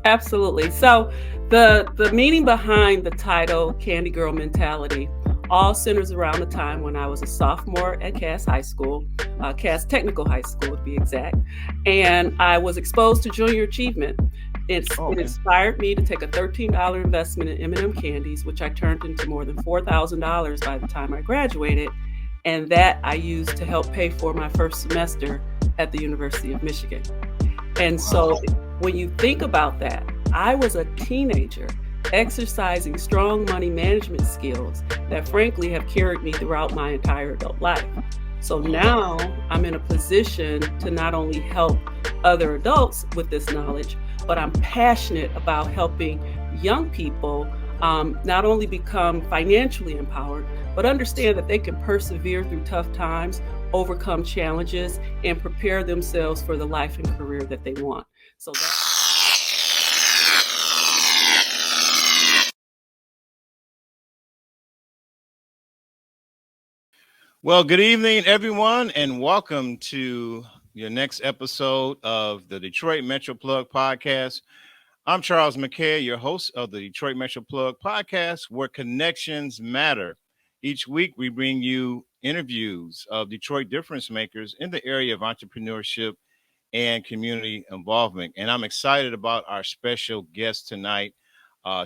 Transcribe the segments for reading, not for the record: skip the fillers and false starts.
Absolutely. So the meaning behind the title Candy Girl Mentality all centers around the time when I was a sophomore at Cass High School, Cass Technical High School to be exact, and I was exposed to junior achievement. Oh, It okay. inspired me to take a $13 investment in M&M candies, which I turned into more than $4,000 by the time I graduated, and that I used to help pay for my first semester at the University of Michigan. And Wow. so when you think about that, I was a teenager exercising strong money management skills that frankly have carried me throughout my entire adult life. So Wow. now I'm in a position to not only help other adults with this knowledge, but I'm passionate about helping young people not only become financially empowered, but understand that they can persevere through tough times, overcome challenges, and prepare themselves for the life and career that they want. So that. Well, good evening, everyone, and welcome to your next episode of the Detroit Metro Plug podcast. I'm Charles McKay, your host of the Detroit Metro Plug podcast, where connections matter. Each week, we bring you interviews of Detroit difference makers in the area of entrepreneurship and community involvement. And I'm excited about our special guest tonight.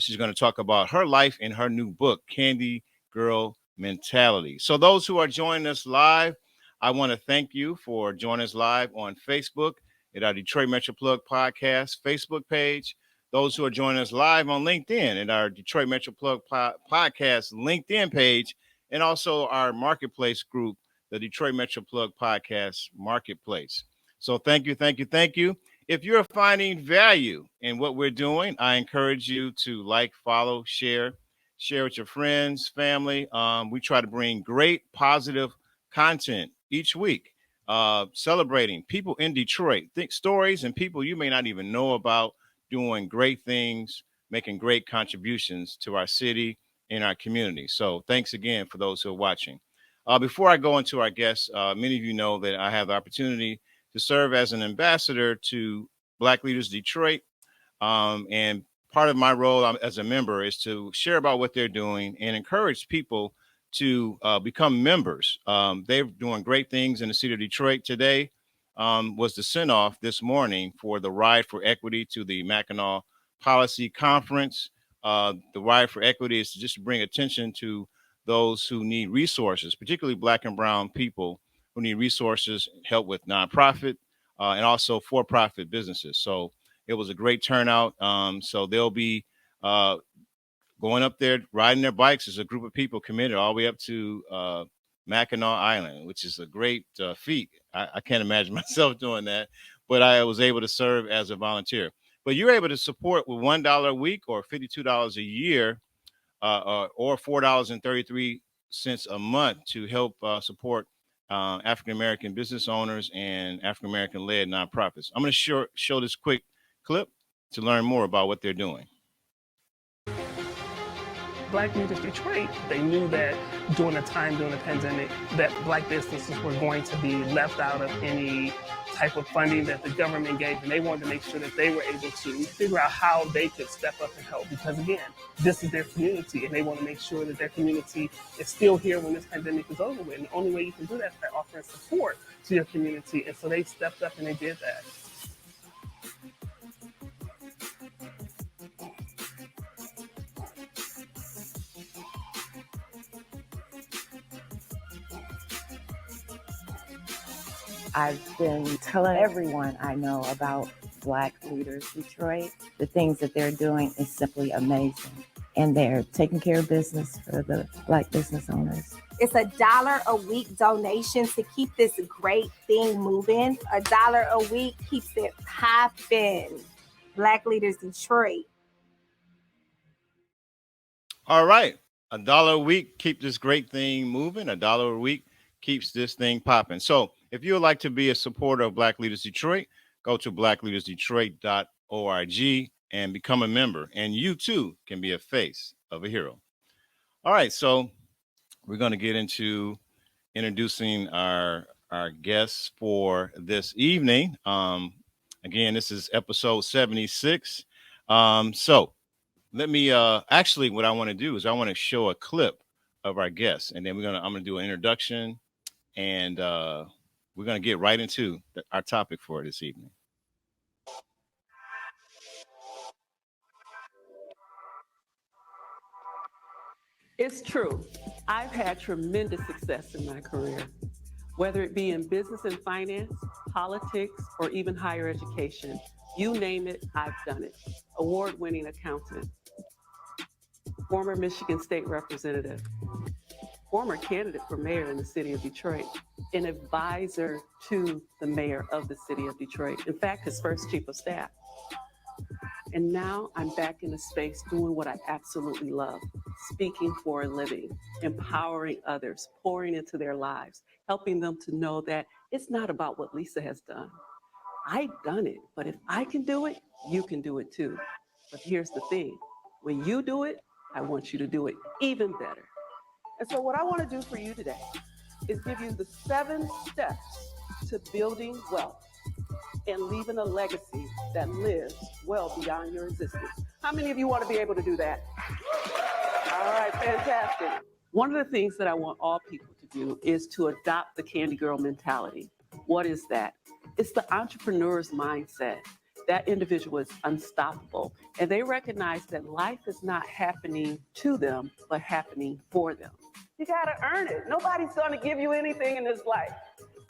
She's going to talk about her life in her new book, Candy Girl Mentality. So, those who are joining us live, I want to thank you for joining us live on Facebook at our Detroit Metro Plug podcast Facebook page. Those who are joining us live on LinkedIn at our Detroit Metro Plug podcast LinkedIn page, and also our marketplace group, the Detroit Metro Plug podcast marketplace. So thank you, thank you, thank you. If you're finding value in what we're doing, I encourage you to like, follow, share with your friends, family. We try to bring great, positive content each week, celebrating people in Detroit, think stories and people you may not even know about doing great things, making great contributions to our city and our community. So thanks again for those who are watching. Before I go into our guests, many of you know that I have the opportunity to serve as an ambassador to Black Leaders Detroit. And part of my role as a member is to share about what they're doing and encourage people to become members. They're doing great things in the city of Detroit. Today was the send off this morning for the Ride for Equity to the Mackinac Policy Conference. The Ride for Equity is to just bring attention to those who need resources, particularly Black and Brown people who need resources, help with nonprofit and also for-profit businesses. So it was a great turnout. So they'll be going up there riding their bikes as a group of people committed all the way up to Mackinac Island, which is a great feat. I can't imagine myself doing that, but I was able to serve as a volunteer. But you're able to support with $1 a week or $52 a year or $4.33 a month to help support African American business owners and African American led nonprofits. I'm going to show this quick clip to learn more about what they're doing. Black Leaders Detroit, they knew that during the time during the pandemic that Black businesses were going to be left out of any type of funding that the government gave, and they wanted to make sure that they were able to figure out how they could step up and help, because again, this is their community and they want to make sure that their community is still here when this pandemic is over with. And the only way you can do that is by offering support to your community. And so they stepped up and they did that. I've been telling everyone I know about Black Leaders Detroit. The things that they're doing is simply amazing. And they're taking care of business for the Black business owners. It's $1 a week donation to keep this great thing moving. $1 a week keeps it popping. Black Leaders Detroit. All right. $1 a week, keep this great thing moving. $1 a week keeps this thing popping. So if you would like to be a supporter of Black Leaders Detroit, go to blackleadersdetroit.org and become a member. And you too can be a face of a hero. All right. So we're going to get into introducing our guests for this evening. Again, this is episode 76. So let me actually what I want to do is I want to show a clip of our guests, and then I'm gonna do an introduction, and we're gonna get right into our topic for this evening. It's true. I've had tremendous success in my career, whether it be in business and finance, politics, or even higher education. You name it, I've done it. Award-winning accountant, former Michigan State representative, former candidate for mayor in the city of Detroit, an advisor to the mayor of the city of Detroit. In fact, his first chief of staff. And now I'm back in a space doing what I absolutely love, speaking for a living, empowering others, pouring into their lives, helping them to know that it's not about what Lisa has done. I've done it, but if I can do it, you can do it too. But here's the thing, when you do it, I want you to do it even better. And so what I want to do for you today is give you the 7 steps to building wealth and leaving a legacy that lives well beyond your existence. How many of you want to be able to do that? All right, fantastic. One of the things that I want all people to do is to adopt the Candy Girl mentality. What is that? It's the entrepreneur's mindset. That individual is unstoppable, and they recognize that life is not happening to them, but happening for them. You got to earn it. Nobody's going to give you anything in this life.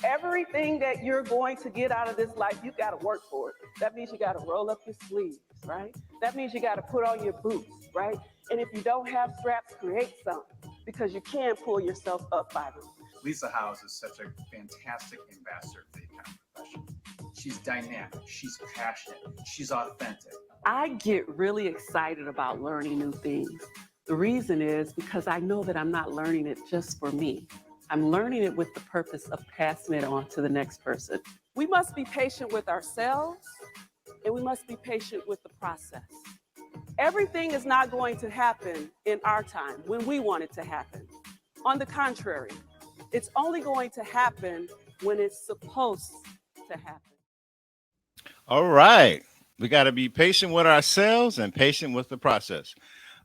Everything that you're going to get out of this life, you got to work for it. That means you got to roll up your sleeves, right? That means you got to put on your boots, right? And if you don't have straps, create some, because you can pull yourself up by them. Lisa Howze is such a fantastic ambassador for the accounting profession. She's dynamic, she's passionate, she's authentic. I get really excited about learning new things. The reason is because I know that I'm not learning it just for me. I'm learning it with the purpose of passing it on to the next person. We must be patient with ourselves, and we must be patient with the process. Everything is not going to happen in our time when we want it to happen. On the contrary, it's only going to happen when it's supposed to happen. All right. We got to be patient with ourselves and patient with the process.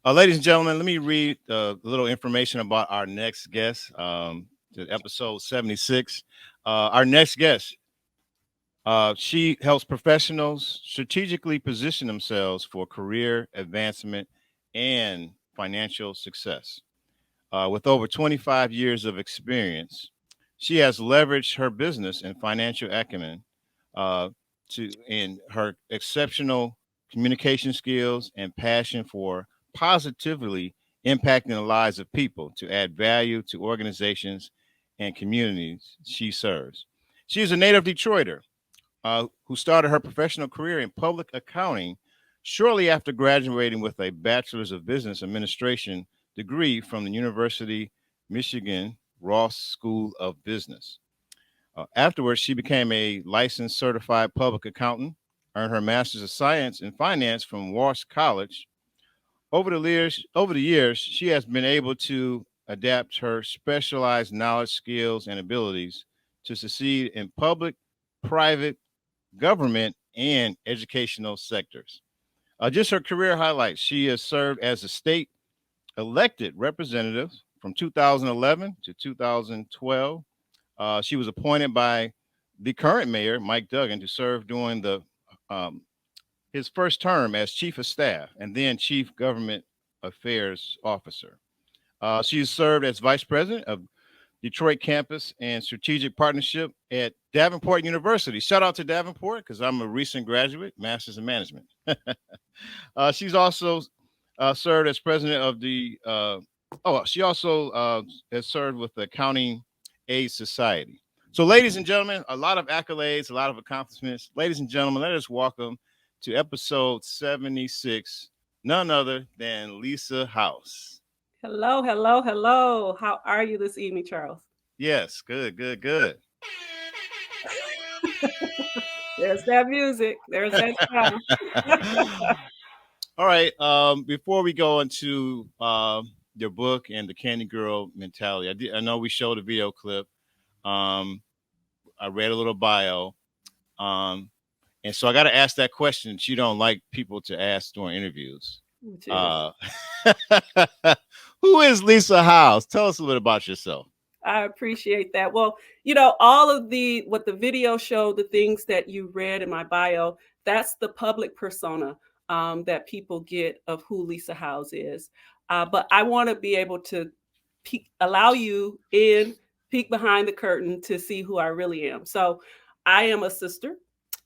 Ladies and gentlemen, let me read a little information about our next guest, to episode 76. Our next guest, she helps professionals strategically position themselves for career advancement and financial success. With over 25 years of experience, she has leveraged her business and financial acumen in her exceptional communication skills and passion for positively impacting the lives of people to add value to organizations and communities she serves. She is a native Detroiter who started her professional career in public accounting shortly after graduating with a Bachelor's of Business Administration degree from the University Michigan Ross School of Business. Afterwards, she became a licensed certified public accountant, earned her Master's of Science in Finance from Ross College. Over the years, she has been able to adapt her specialized knowledge, skills, and abilities to succeed in public, private, government, and educational sectors. Just her career highlights: she has served as a state elected representative from 2011 to 2012. She was appointed by the current mayor, Mike Duggan, to serve during his first term as chief of staff and then chief government affairs officer. She served as vice president of Detroit campus and strategic partnership at Davenport University. Shout out to Davenport because I'm a recent graduate, master's in management. She's also served as president of she also has served with the Accounting Aid Society. So, ladies and gentlemen, a lot of accolades, a lot of accomplishments. Ladies and gentlemen, let us welcome to episode 76, none other than Lisa Howze. Hello, hello, hello. How are you this evening, Charles? Yes, good. There's that music. There's that sound. All right. Before we go into your book and the Candy Girl mentality, I know we showed a video clip. I read a little bio. And so I got to ask that question that you don't like people to ask during interviews. which is Uh, who is Lisa Howze? Tell us a little about yourself. I appreciate that. Well, all of what the video showed, the things that you read in my bio, that's the public persona that people get of who Lisa Howze is. But I want to be able to allow you peek behind the curtain to see who I really am. So I am a sister.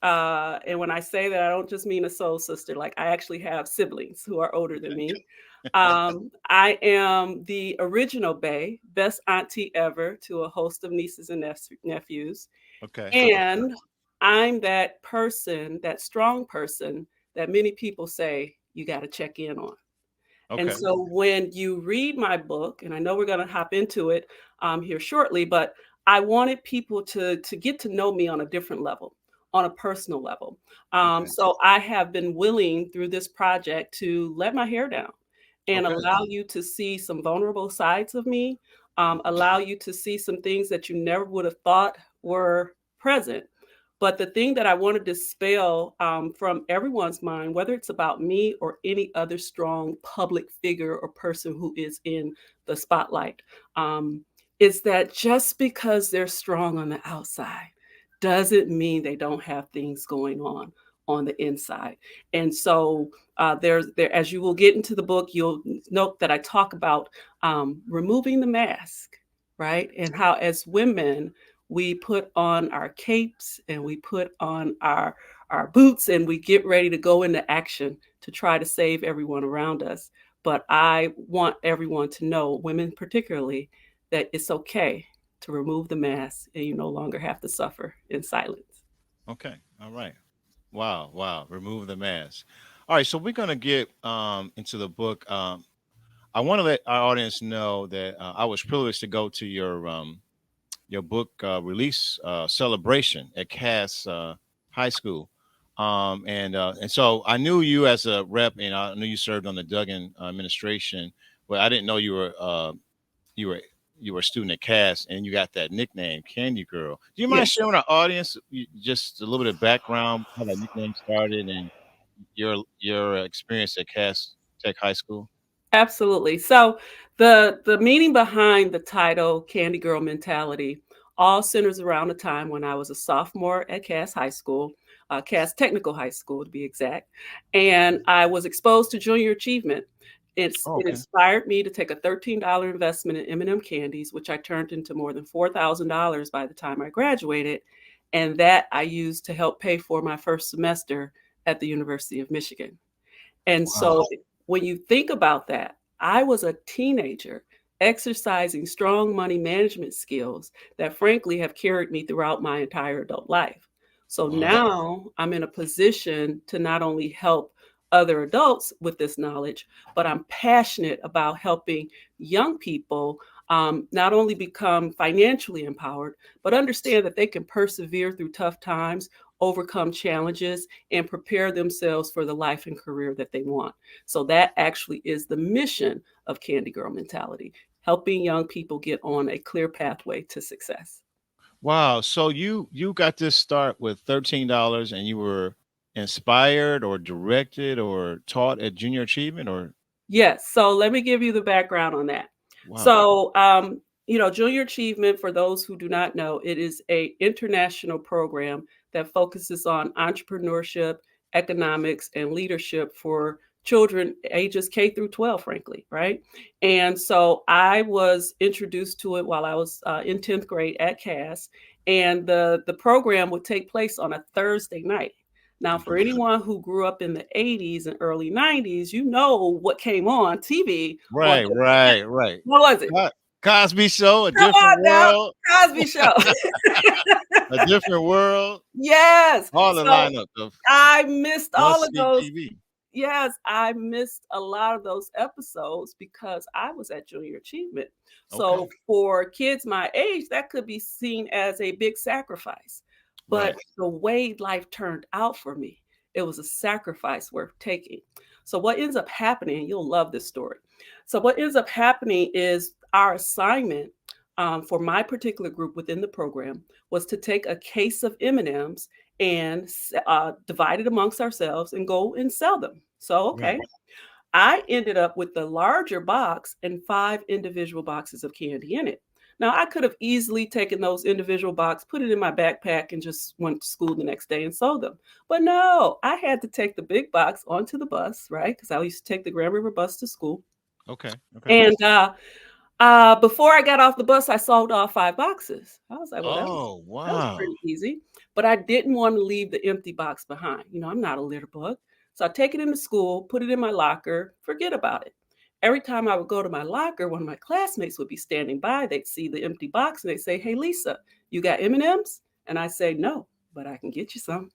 And when I say that, I don't just mean a soul sister. Like, I actually have siblings who are older than me. I am the original best auntie ever to a host of nieces and nephews. Okay. And I'm that person, that strong person that many people say you got to check in on. And Okay. so when you read my book, and I know we're going to hop into it here shortly, but I wanted people to get to know me on a different level, on a personal level. Okay. So I have been willing through this project to let my hair down and Okay. allow you to see some vulnerable sides of me, allow you to see some things that you never would have thought were present. But the thing that I want to dispel from everyone's mind, whether it's about me or any other strong public figure or person who is in the spotlight, is that just because they're strong on the outside doesn't mean they don't have things going on the inside. And so there, as you will get into the book, you'll note that I talk about removing the mask, right? And how, as women, we put on our capes and we put on our boots and we get ready to go into action to try to save everyone around us. But I want everyone to know, women particularly, that it's okay to remove the mask and you no longer have to suffer in silence. Okay. All right. Wow. Wow. Remove the mask. All right. So we're going to get into the book. I want to let our audience know that I was privileged to go to your book release celebration at Cass High School. And so I knew you as a rep, and I knew you served on the Duggan administration, but I didn't know you were you were a student at Cass, and you got that nickname, Candy Girl. Do you Yeah. mind sharing with our audience just a little bit of background, how that nickname started, and your experience at Cass Tech High School? Absolutely. So the meaning behind the title Candy Girl Mentality all centers around the time when I was a sophomore at Cass High School, Cass Technical High School to be exact, and I was exposed to junior achievement. Oh, It okay. inspired me to take a $13 investment in M&M candies, which I turned into more than $4,000 by the time I graduated, and that I used to help pay for my first semester at the University of Michigan. And Wow. so when you think about that, I was a teenager exercising strong money management skills that frankly have carried me throughout my entire adult life. So Wow. now I'm in a position to not only help other adults with this knowledge, but I'm passionate about helping young people not only become financially empowered, but understand that they can persevere through tough times, overcome challenges, and prepare themselves for the life and career that they want. So that actually is the mission of Candy Girl Mentality, helping young people get on a clear pathway to success. Wow. So you got this start with $13 and you were inspired or directed or taught at Junior Achievement or Yes. So let me give you the background on that. wow. So, Junior Achievement, for those who do not know, it is a international program that focuses on entrepreneurship, economics, and leadership for children ages K through 12, frankly, right? And so I was introduced to it while I was in 10th grade at Cass, and the program would take place on a Thursday night. Now, for anyone who grew up in the 80s and early 90s, you know what came on TV on Right, Thursday night. right, right. What was it? Co- Cosby Show, a Come different on now, world, Cosby Show. a different world, Yes. all the So lineup of I missed all of must see those. TV. Yes, I missed a lot of those episodes because I was at Junior Achievement. Okay. So for kids my age, that could be seen as a big sacrifice. Right. But the way life turned out for me, it was a sacrifice worth taking. So what ends up happening, and you'll love this story. So what ends up happening is our assignment for my particular group within the program was to take a case of M&Ms and divide it amongst ourselves and go and sell them. So, okay. Right. I ended up with the larger box and 5 individual boxes of candy in it. Now, I could have easily taken those individual boxes, put it in my backpack, and just went to school the next day and sold them. But no, I had to take the big box onto the bus, right? Because I used to take the Grand River bus to school. Okay. And before I got off the bus, I sold all 5 boxes. I was like, well, that Oh, was wow. pretty easy. But I didn't want to leave the empty box behind. I'm not a litter bug. So I take it into school, put it in my locker, forget about it. Every time I would go to my locker, one of my classmates would be standing by. They'd see the empty box and they'd say, hey, Lisa, you got M&Ms? And I say, no, but I can get you some.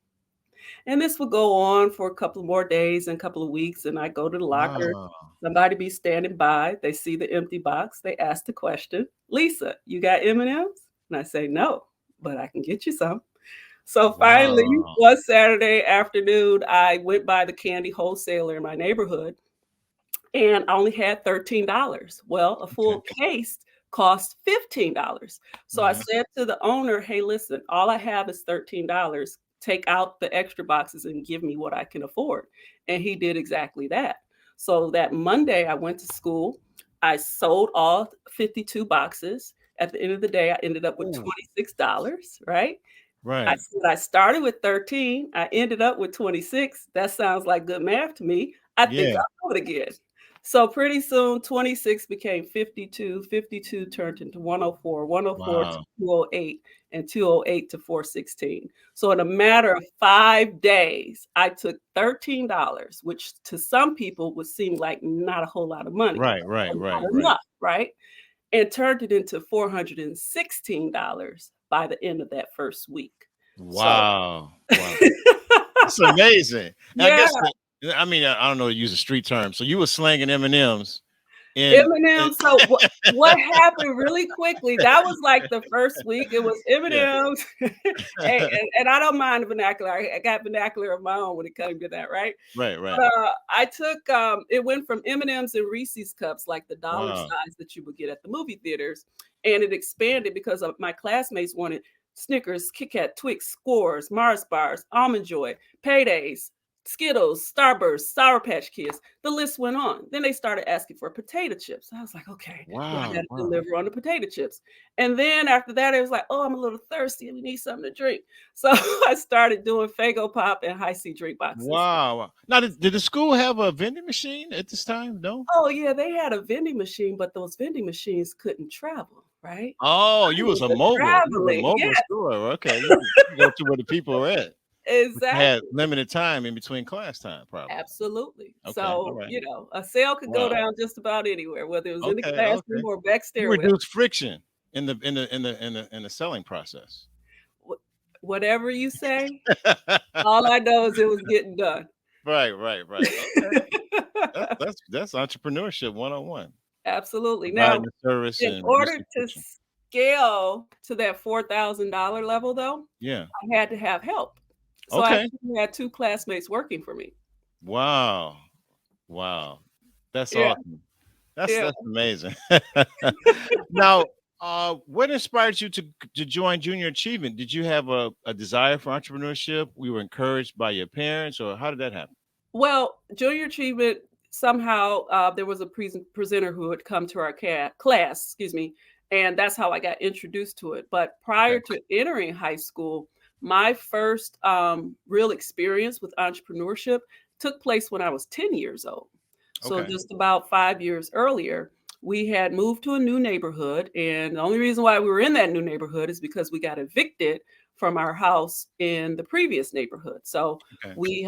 And this would go on for a couple more days and a couple of weeks. And I go to the locker, Wow. somebody be standing by. They see the empty box. They ask the question, Lisa, you got M&Ms? And I say, no, but I can get you some. So finally, Wow. one Saturday afternoon, I went by the candy wholesaler in my neighborhood and I only had $13. Well, a full case cost $15. So I said to the owner, hey, listen, all I have is $13. Take out the extra boxes and give me what I can afford. And he did exactly that. So that Monday, I went to school. I sold all 52 boxes. At the end of the day, I ended up with $26, right? I Right. said I started with 13. I ended up with 26. That sounds like good math to me. I think Yeah. I'll do it again. So pretty soon, 26 became 52. 52 turned into 104, 104 to Wow. 208, and 208 to 416. So in a matter of 5 days, I took $13, which to some people would seem like not a whole lot of money. Right. Not enough, right? And turned it into $416 by the end of that first week. So Wow. Wow. It's amazing. And I yeah, guess I mean, I don't know to use a street term. So you were slanging M&Ms and M&M. So what happened really quickly, that was like the first week. It was yeah. M&Ms. and I don't mind the vernacular. I got vernacular of my own when it comes to that, right? Right. Right. But I took it went from M&Ms and Reese's cups, like the dollar Wow. size that you would get at the movie theaters, and it expanded because of my classmates wanted Snickers, Kit Kat, Twix, Scores, Mars bars, Almond Joy, Paydays, Skittles, Starburst, Sour Patch Kids. The list went on. Then they started asking for potato chips. I was like, okay, well, I got Wow. to Wow. deliver on the potato chips. And then after that, it was like, oh, I'm a little thirsty and we need something to drink. So I started doing Faygo Pop and High C drink boxes. Wow. Now, did the school have a vending machine at this time? No. Oh, yeah, they had a vending machine, but those vending machines couldn't travel, right? Oh, you was a mobile. You was a Traveling, mobile yeah, store. Okay. You go to where the people were at. But you had exactly. limited time in between class time, probably. Absolutely. Okay. All So, right. a sale could go Wow. down just about anywhere, whether it was in the Okay. Okay. classroom or back You stairwell. reduce friction in the selling process. Whatever you say, all I know is it was getting done. Right. Okay. That's entrepreneurship 101. Absolutely. Providing Now, the service in and order reducing to friction. scale to that $4,000 level, though, Yeah. I had to have help. So I Okay. actually had 2 classmates working for me. Wow. Wow. That's Yeah, awesome. That's yeah. amazing. Now, what inspired you to join Junior Achievement? Did you have a desire for entrepreneurship? We were encouraged by your parents, or how did that happen? Well, Junior Achievement, somehow there was a presenter who had come to our class, excuse me, and that's how I got introduced to it. But prior Okay. to entering high school, my first real experience with entrepreneurship took place when I was 10 years old. So Okay. just about 5 years earlier, we had moved to a new neighborhood. And the only reason why we were in that new neighborhood is because we got evicted from our house in the previous neighborhood. So Okay. we,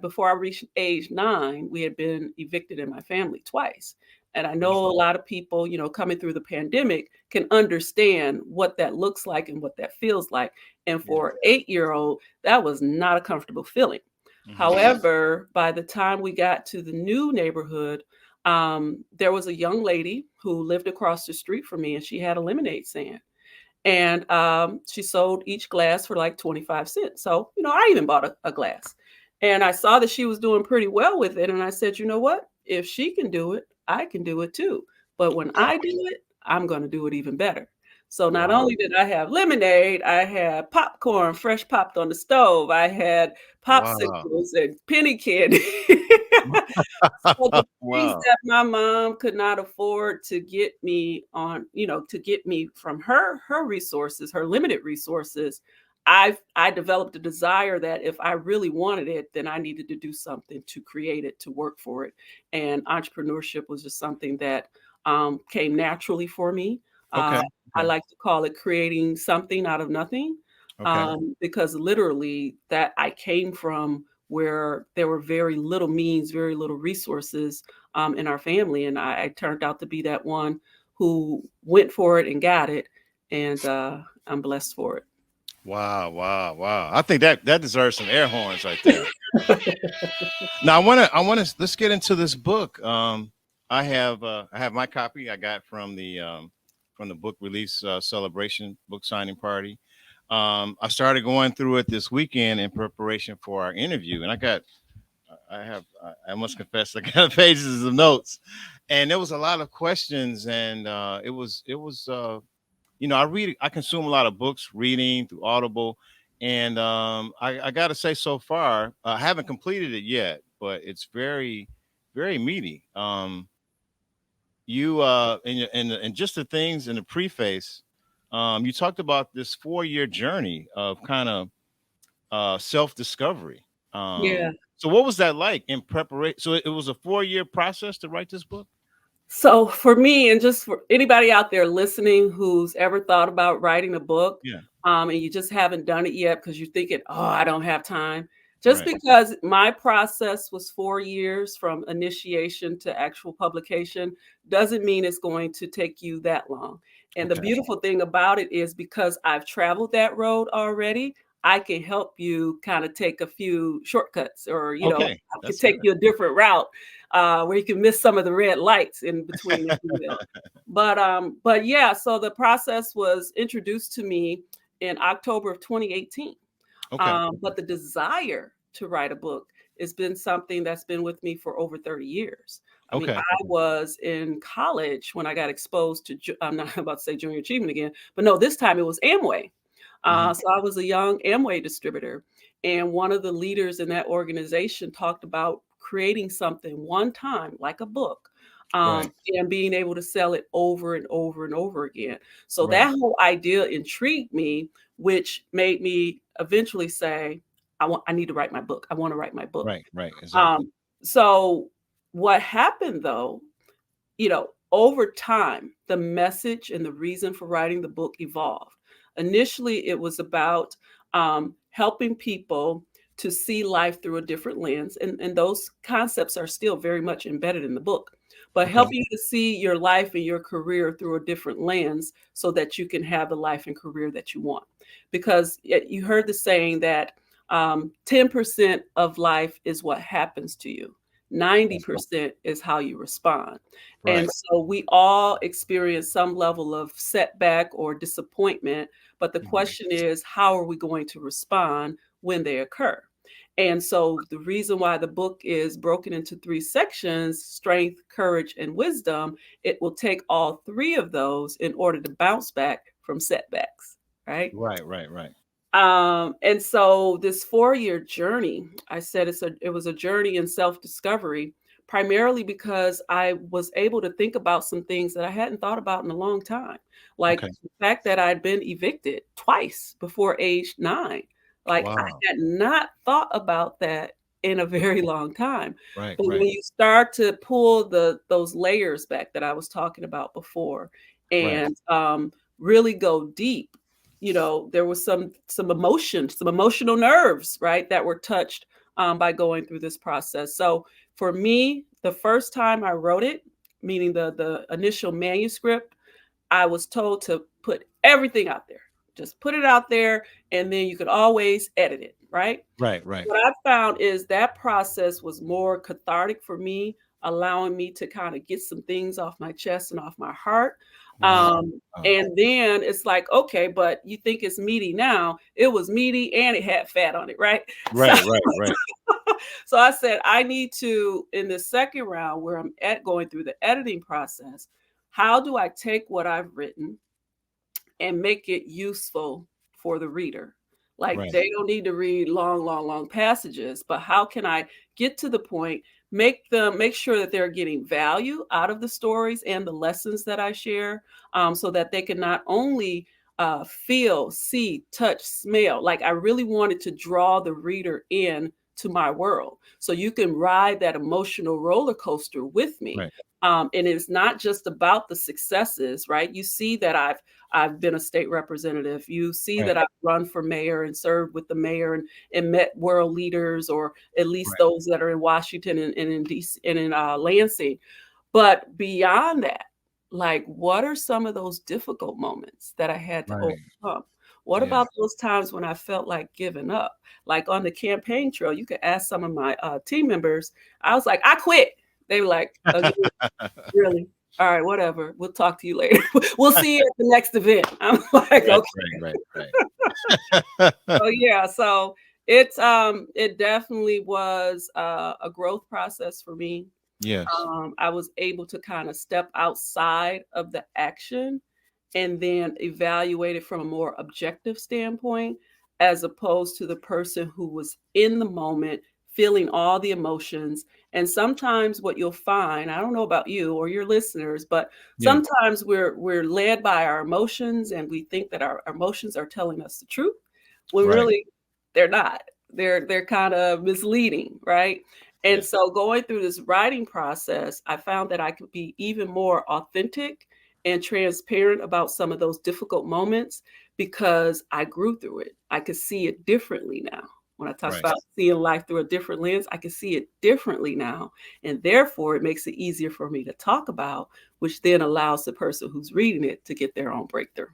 before I reached age 9, we had been evicted in my family twice. And I know a lot of people, coming through the pandemic can understand what that looks like and what that feels like. And Yeah. for an 8-year-old, that was not a comfortable feeling. Mhm. However, by the time we got to the new neighborhood, there was a young lady who lived across the street from me, and she had a lemonade stand. And she sold each glass for like 25 cents. So, I even bought a glass. And I saw that she was doing pretty well with it. And I said, you know what? If she can do it, I can do it too. But when I do it, I'm going to do it even better. So not Wow. only did I have lemonade, I had popcorn fresh popped on the stove. I had Wow. popsicles and penny candy. So the things Wow. that my mom could not afford to get me on, to get me from her resources, her limited resources, I developed a desire that if I really wanted it, then I needed to do something to create it, to work for it. And entrepreneurship was just something that came naturally for me. Okay. I Okay. like to call it creating something out of nothing, Okay. because literally that I came from where there were very little means, very little resources in our family. And I turned out to be that one who went for it and got it. And I'm blessed for Wow. Wow. Wow. I think that deserves some air horns right there. it. Now let's get into this book. I have my copy I got from the book release celebration book signing party. I started going through it this weekend in preparation for our interview, and I must confess I got pages of notes, and there was a lot of questions, and it was I consume a lot of books, reading through Audible, and I got to say, so far, I haven't completed it yet, but it's very, very meaty. You and just the things in the preface, you talked about this 4-year journey of kind of self discovery. Yeah. So what was that like in preparation? So it was a 4-year process to write this book. So for me, and just for anybody out there listening who's ever thought about writing a book, Yeah. and you just haven't done it yet because you're thinking, oh, I don't have time. Just Right. because my process was 4 years from initiation to actual publication doesn't mean it's going to take you that long. And the Okay. beautiful thing about it is because I've traveled that road already, I can help you kind of take a few shortcuts, or, Okay. I can That's take good. you a different route where you can miss some of the red lights in between, if you will. But yeah, so the process was introduced to me in October of 2018. Okay. But the desire to write a book has been something that's been with me for over 30 years. I mean, Okay. I was in college when I got exposed to, I'm not about to say junior achievement again, but no, this time it was Amway. Mhm. So I was a young Amway distributor, and one of the leaders in that organization talked about creating something one time, like a book, Right. and being able to sell it over and over and over again. So Right. that whole idea intrigued me, which made me eventually say, I need to write my book. I want to write my book. Right. Right. Exactly. So what happened though, over time, the message and the reason for writing the book evolved. Initially, it was about helping people to see life through a different lens, and those concepts are still very much embedded in the book. But Okay. helping you to see your life and your career through a different lens so that you can have the life and career that you want. Because you heard the saying that 10% of life is what happens to you. 90% is how you respond. Right. And so we all experience some level of setback or disappointment, but the Mhm. question is, how are we going to respond when they occur? And so the reason why the book is broken into 3 sections, strength, courage, and wisdom, it will take all 3 of those in order to bounce back from setbacks, right? Right. Right. Right. And so this 4-year journey, I said it was a journey in self-discovery, primarily because I was able to think about some things that I hadn't thought about in a long time. Like Okay. the fact that I'd been evicted twice before age 9. Like I Wow. had not thought about that in a very long time. Right. But Right. when you start to pull those layers back that I was talking about before, Right. and really go deep, there was some emotion, some emotional nerves, right, that were touched by going through this process. So for me, the first time I wrote it, meaning the initial manuscript, I was told to put everything out there. Just put it out there, and then you could always edit it, right? Right. Right. What I found is that process was more cathartic for me, allowing me to kind of get some things off my chest and off my heart. Wow. Wow. And then it's like, okay, but you think it's meaty now. It was meaty and it had fat on it, right? So, Right. Right. Right. so I said, I need to, in the second round where I'm going through the editing process, how do I take what I've written and make it useful for the reader. Like Right. they don't need to read long passages, but how can I get to the point, make sure that they're getting value out of the stories and the lessons that I share, so that they can not only feel, see, touch, smell. Like I really wanted to draw the reader in to my world, so you can ride that emotional roller coaster with me. Right. And it's not just about the successes, right? You see that I've been a state representative. You see Right. that I've run for mayor and served with the mayor and met world leaders, or at least Right. those that are in Washington and in DC and in Lansing. But beyond that, like, what are some of those difficult moments that I had to Right. overcome? What Yeah. about those times when I felt like giving up? Like on the campaign trail, you could ask some of my team members. I was like, I quit. They were like, again, really? All right, whatever. We'll talk to you later. We'll see you at the next event. I'm like, Right. okay. Right. So yeah, it definitely was a growth process for me. Yes. I was able to kind of step outside of the action and then evaluate it from a more objective standpoint, as opposed to the person who was in the moment feeling all the emotions. And sometimes what you'll find, I don't know about you or your listeners, but Yeah. sometimes we're led by our emotions and we think that our emotions are telling us the truth, when Right. really they're not. They're kind of misleading, right? And Yeah. so going through this writing process, I found that I could be even more authentic and transparent about some of those difficult moments, because I grew through it. I could see it differently now. When I talk Right. about seeing life through a different lens, I can see it differently now. And therefore, it makes it easier for me to talk about, which then allows the person who's reading it to get their own breakthrough.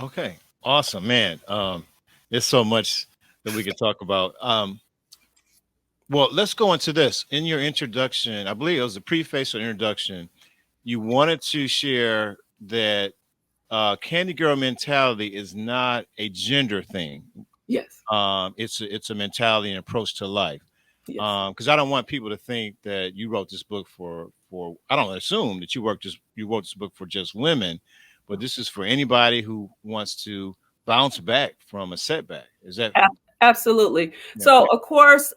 Okay. Awesome, man. There's so much that we could talk about. Well, let's go into this. In your introduction, I believe it was a preface or introduction, you wanted to share that Candy Girl mentality is not a gender thing. Yes. It's a mentality and approach to life. Yes. Because I don't want people to think that you wrote this book for I don't assume that you wrote this book for just women, but this is for anybody who wants to bounce back from a setback. Is that? Absolutely. Yeah. So of course,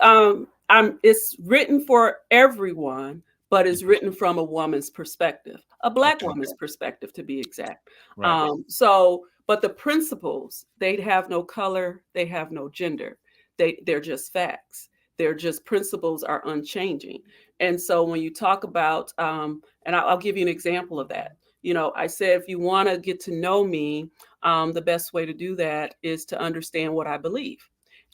it's written for everyone, but it's written from a woman's perspective, a Black Okay. woman's perspective, to be exact. Right. But the principles, they have no color, they have no gender. They're just facts. They're just principles are unchanging. And so when you talk about, and I'll give you an example of that. I said, if you want to get to know me, the best way to do that is to understand what I believe.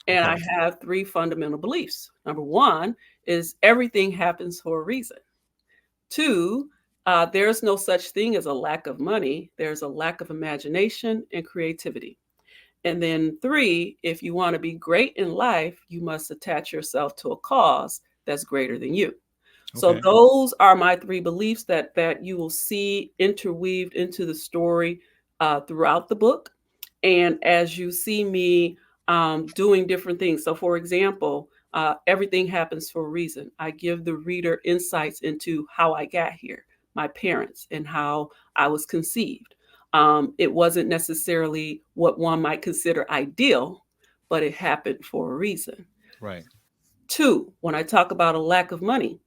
And Okay. I have 3 fundamental beliefs. Number 1 is everything happens for a reason. 2, there's no such thing as a lack of money. There's a lack of imagination and creativity. And then 3, if you want to be great in life, you must attach yourself to a cause that's greater than you. So Okay. those are my 3 beliefs that you will see interweaved into the story throughout the book. And as you see me doing different things. So for example, everything happens for a reason. I give the reader insights into how I got here, my parents, and how I was conceived. It wasn't necessarily what one might consider ideal, but it happened for a reason. Right. 2, when I talk about a lack of money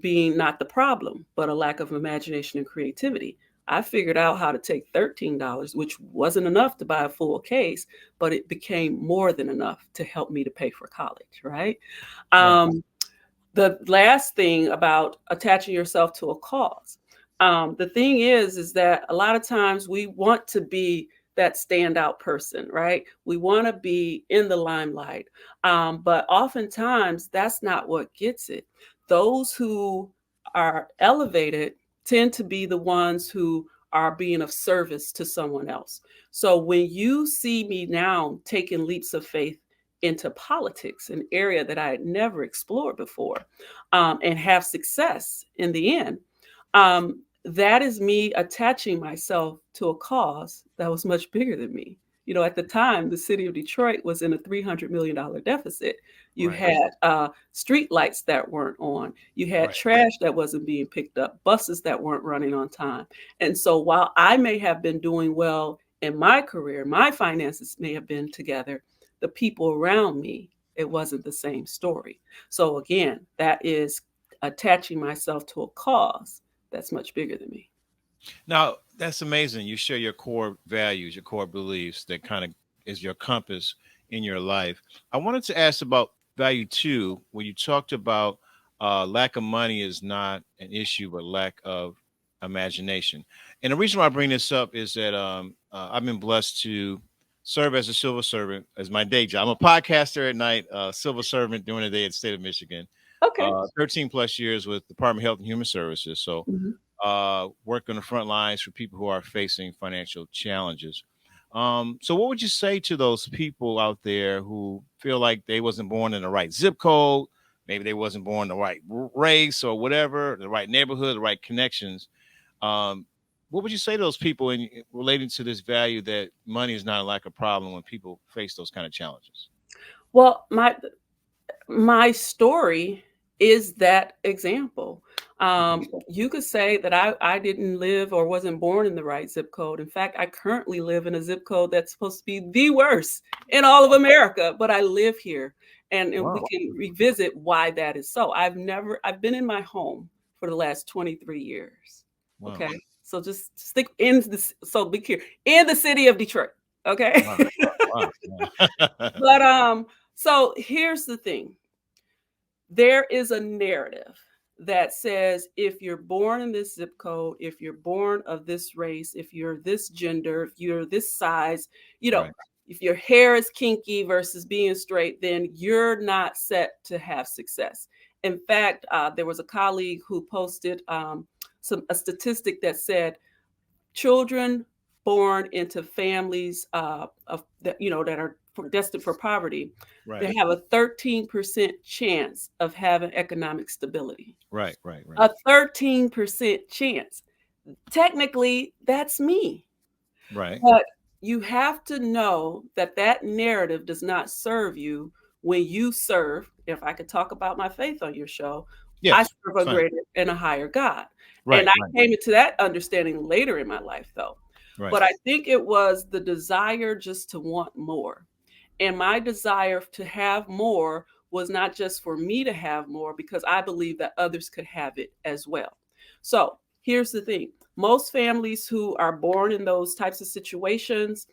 being not the problem, but a lack of imagination and creativity, I figured out how to take $13, which wasn't enough to buy a full case, but it became more than enough to help me to pay for college, right? Right. The last thing about attaching yourself to a cause. The thing is that a lot of times we want to be that standout person, right? We want to be in the limelight. But oftentimes that's not what gets it. Those who are elevated tend to be the ones who are being of service to someone else. So when you see me now taking leaps of faith into politics, an area that I had never explored before, and have success in the end, that is me attaching myself to a cause that was much bigger than me. At the time, the city of Detroit was in a $300 million deficit. You Right. had street lights that weren't on. You had Right. trash that wasn't being picked up, buses that weren't running on time. And so while I may have been doing well in my career, my finances may have been together. The people around me, it wasn't the same story. So again, that is attaching myself to a cause that's much bigger than me. Now, that's amazing. You share your core values, your core beliefs that kind of is your compass in your life. I wanted to ask about value two, when you talked about lack of money is not an issue, but lack of imagination. And the reason why I bring this up is that I've been blessed to serve as a civil servant as my day job. I'm a podcaster at night, civil servant during the day at the state of Michigan. Okay. 13 plus years with Department of Health and Human Services. So Mhm. work on the front lines for people who are facing financial challenges. So what would you say to those people out there who feel like they wasn't born in the right zip code, maybe they wasn't born the right race or whatever, the right neighborhood, the right connections? What would you say to those people in relating to this value that money is not like a problem when people face those kind of challenges? Well, my story is that example. You could say that I didn't live or wasn't born in the right zip code. In fact, I currently live in a zip code that's supposed to be the worst in all of America, but I live here. And we Wow. can revisit why that is so. I've been in my home for the last 23 years. Wow. Okay. So just stick in this. So be clear, in the city of Detroit. Okay. Wow. But so here's the thing. There is a narrative that says if you're born in this zip code, if you're born of this race, if you're this gender, if you're this size, Right. if your hair is kinky versus being straight, then you're not set to have success. In fact, there was a colleague who posted a statistic that said children born into families that are destined for poverty, Right. they have a 13% chance of having economic stability. Right. A 13% chance. Technically, that's me. Right. But you have to know that that narrative does not serve you when you serve. If I could talk about my faith on your show, I Yes. serve a Fine. greater and a higher God. Right. And I Right. came into that understanding later in my life, though. Right. But I think it was the desire just to want more. And my desire to have more was not just for me to have more, because I believe that others could have it as well. So here's the thing. Most families who are born in those types of situations,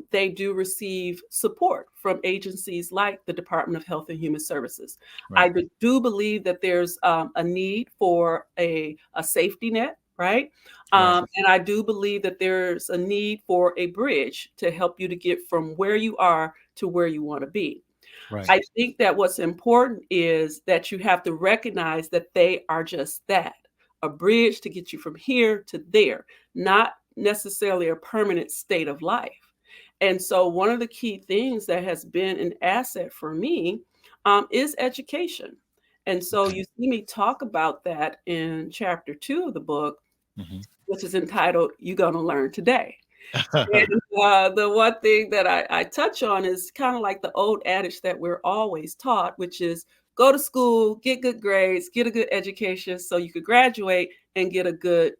they do receive support from agencies like the Department of Health and Human Services. Right. I do believe that there's a need for a safety net, right? Right. And I do believe that there's a need for a bridge to help you to get from where you are to where you want to be. Right. I think that what's important is that you have to recognize that they are just that, a bridge to get you from here to there, not necessarily a permanent state of life. And so one of the key things that has been an asset for me is education. And so you see me talk about that in chapter 2 of the book, which is entitled, You're Gonna Learn Today. And the one thing that I touch on is kind of like the old adage that we're always taught, which is go to school, get good grades, get a good education so you could graduate and get a good,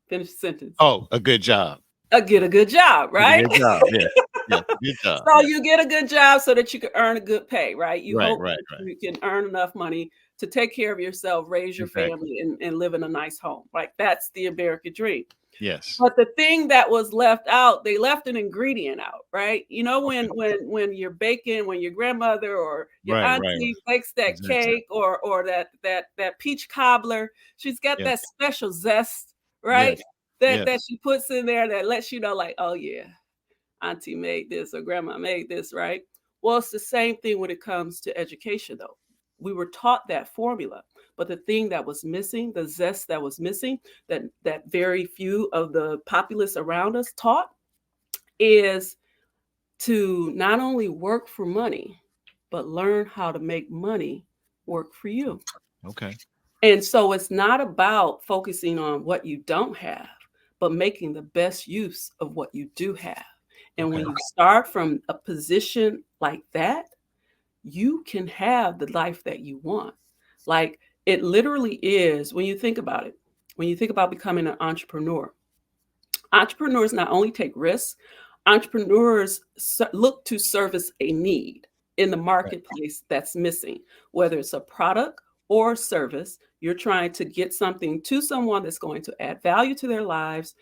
finish the sentence. Oh, a good job. Get a good job, right? Good job. Yeah. Yeah. Good job. So you get a good job so that you can earn a good pay, right? You Right, hope right, that right. you can earn enough money to take care of yourself, raise your Exactly. family, and live in a nice home. Like that's the American dream. Yes. But the thing that was left out, they left an ingredient out, right? You know, when you're baking, when your grandmother or your Right, auntie bakes that Exactly. cake or that peach cobbler, she's got Yes. that special zest, right? Yes. That she puts in there that lets you know, like, oh yeah, auntie made this or grandma made this, right? Well, it's the same thing when it comes to education, though. We were taught that formula, but the thing that was missing, the zest that was missing, that very few of the populace around us taught, is to not only work for money, but learn how to make money work for you. Okay. And so it's not about focusing on what you don't have, but making the best use of what you do have. And when Okay. you start from a position like that, you can have the life that you want. Like it literally is, when you think about it, when you think about becoming an entrepreneur, Entrepreneurs not only take risks, entrepreneurs look to service a need in the marketplace that's missing, whether it's a product or service. You're trying to get something to someone that's going to add value to their lives,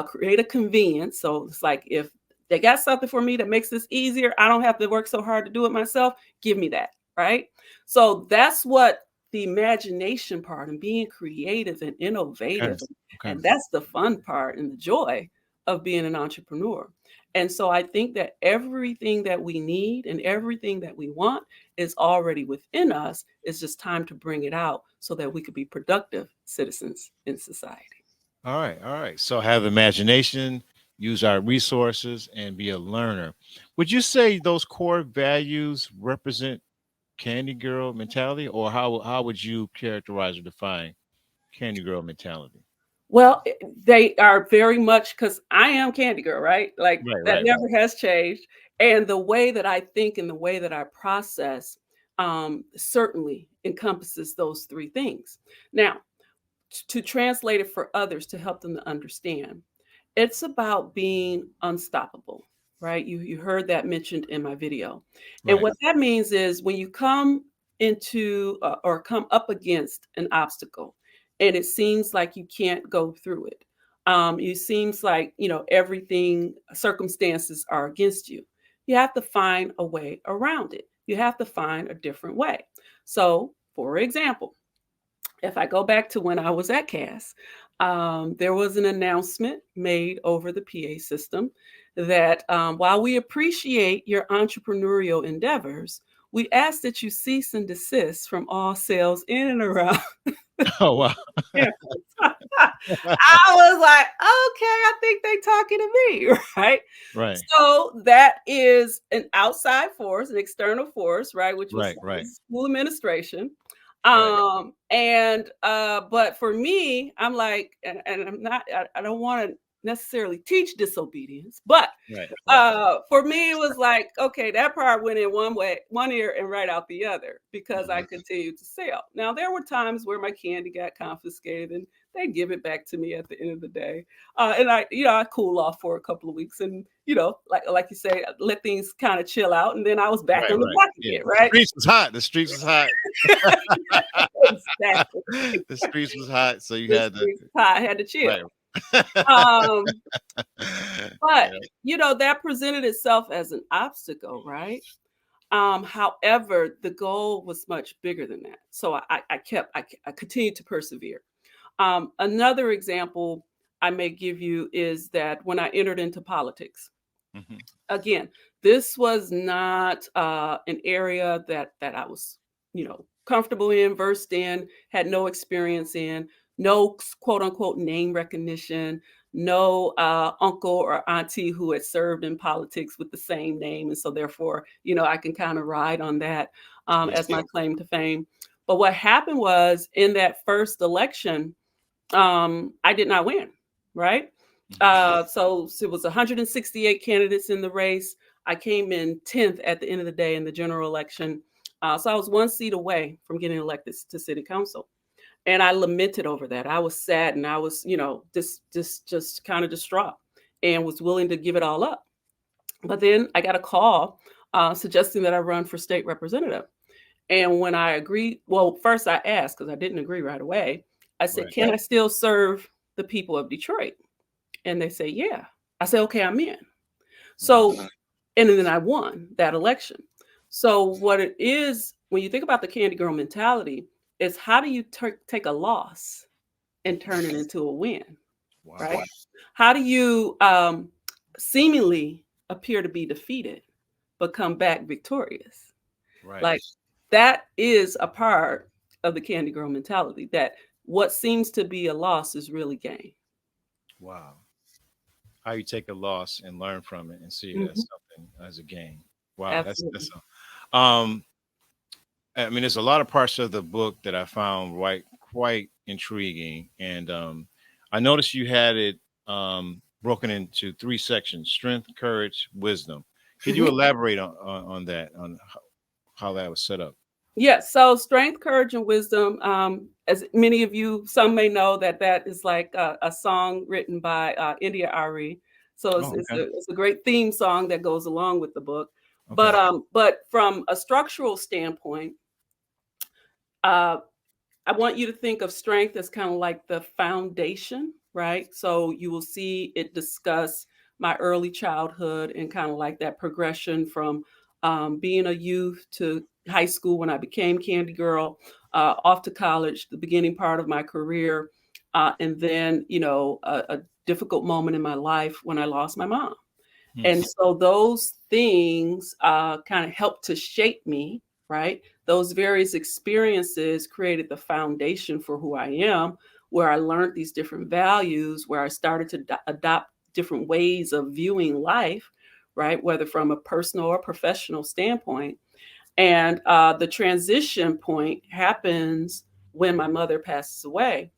create a convenience. So it's like, if they got something for me that makes this easier, I don't have to work so hard to do it myself, give me that, right? So that's what the imagination part and being creative and innovative. Okay. And that's the fun part and the joy of being an entrepreneur. And so I think that everything that we need and everything that we want is already within us. It's just time to bring it out so that we could be productive citizens in society. All right. All right. So have imagination, use our resources, and be a learner. Would you say those core values represent Candy Girl mentality, or how would you characterize or define Candy Girl mentality? Well, they are very much, because I am Candy Girl, right? Like that Right. never has changed. And the way that I think and the way that I process certainly encompasses those three things. Now, to translate it for others to help them to understand, it's about being unstoppable, right? You heard that mentioned in my video. And Right. what that means is when you come into or come up against an obstacle and it seems like you can't go through it. It seems like, everything, circumstances are against you. You have to find a way around it. You have to find a different way. So, for example, if I go back to when I was at CAS, there was an announcement made over the PA system that while we appreciate your entrepreneurial endeavors, we ask that you cease and desist from all sales in and around. Oh wow. I was like, okay, I think they talking to me, right? Right. So that is an outside force, an external force, right? Which was Right. school administration. Right. But for me, I'm like, and I'm not, I don't want to necessarily teach disobedience, but Right. for me, it was like, okay, that part went in one way, one ear and right out the other, because I continued to sell. Now, there were times where my candy got confiscated and they give it back to me at the end of the day. And I cool off for a couple of weeks and, like you say, let things kind of chill out. And then I was back on the block again, right? The streets was hot. The streets was hot. Exactly. The streets was hot. So you The had to streets was hot, I had to chill. right. But that presented itself as an obstacle, right? However, the goal was much bigger than that. So I continued to persevere. Another example I may give you is that when I entered into politics, again, this was not an area that I was, comfortable in, versed in, had no experience in, no quote unquote name recognition, no uncle or auntie who had served in politics with the same name. And so therefore, I can kind of ride on that as my claim to fame. But what happened was in that first election, I did not win, right? So it was 168 candidates in the race. I came in 10th at the end of the day in the general election. So I was one seat away from getting elected to city council. And I lamented over that. I was sad and I was, just kind of distraught and was willing to give it all up. But then I got a call suggesting that I run for state representative. And when I agreed, well, first I asked, because I didn't agree right away. I said, can I still serve the people of Detroit? And they say, yeah. I said, okay, I'm in. So, and then I won that election. So what it is, when you think about the Candy Girl mentality, is how do you take a loss and turn it into a win, right? How do you seemingly appear to be defeated, but come back victorious? Right. Like that is a part of the Candy Girl mentality, that what seems to be a loss is really gain. Wow. How you take a loss and learn from it and see it as something, as a gain. Wow. Absolutely. That's I mean, there's a lot of parts of the book that I found quite intriguing. And I noticed you had it broken into 3 sections: strength, courage, wisdom. Could you elaborate on that, on how that was set up? Yeah, so Strength, Courage, and Wisdom, as many of you, some may know that is like a song written by India Ari. So Oh, okay. it's a great theme song that goes along with the book. Okay. But from a structural standpoint, uh, I want you to think of strength as kind of like the foundation, right? So you will see it discuss my early childhood and kind of like that progression from being a youth to high school when I became Candy Girl, off to college, the beginning part of my career, and then, a difficult moment in my life when I lost my mom. Hmm. And so those things kind of helped to shape me, right? Those various experiences created the foundation for who I am, where I learned these different values, where I started to adopt different ways of viewing life, right? Whether from a personal or professional standpoint. And the transition point happens when my mother passes away.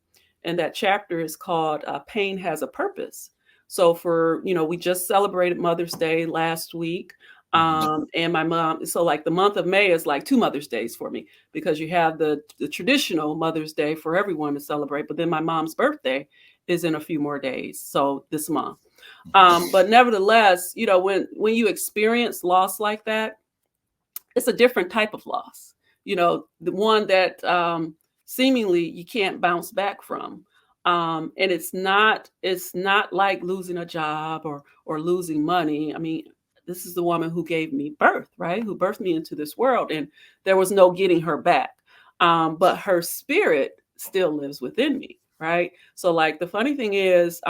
And that chapter is called Pain Has a Purpose. So we just celebrated Mother's Day last week. And my mom, so like the month of May is like two Mother's Days for me, because you have the traditional Mother's Day for everyone to celebrate. But then my mom's birthday is in a few more days. So this month. But nevertheless, when you experience loss like that, it's a different type of loss, the one that seemingly you can't bounce back from. And it's not like losing a job or losing money. I mean, this is the woman who gave me birth, right? Who birthed me into this world, and there was no getting her back. But her spirit still lives within me, right? So like the funny thing is,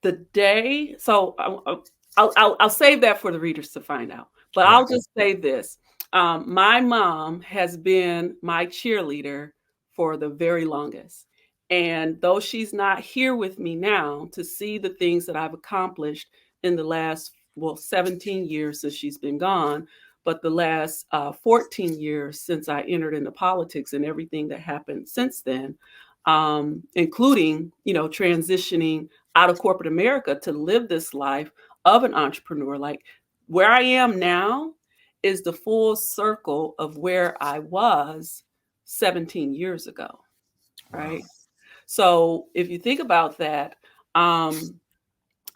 the day. So I'll save that for the readers to find out. But Right. I'll just say this: my mom has been my cheerleader for the very longest, and though she's not here with me now to see the things that I've accomplished in the last 17 years since she's been gone, but the last 14 years since I entered into politics and everything that happened since then, including transitioning out of corporate America to live this life of an entrepreneur. Like where I am now is the full circle of where I was 17 years ago, Wow. right? So if you think about that,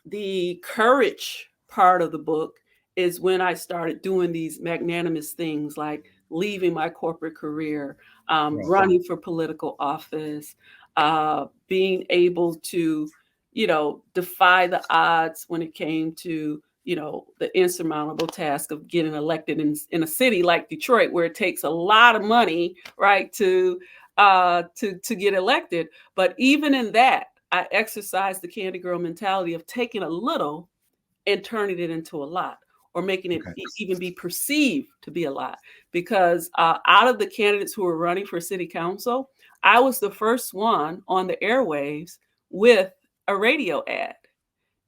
the courage part of the book is when I started doing these magnanimous things like leaving my corporate career, Right. running for political office, being able to, defy the odds when it came to, the insurmountable task of getting elected in a city like Detroit, where it takes a lot of money, right, to get elected. But even in that, I exercise the Candy Girl mentality of taking a little and turning it into a lot, or making it Okay. even be perceived to be a lot. Because out of the candidates who were running for city council, I was the first one on the airwaves with a radio ad.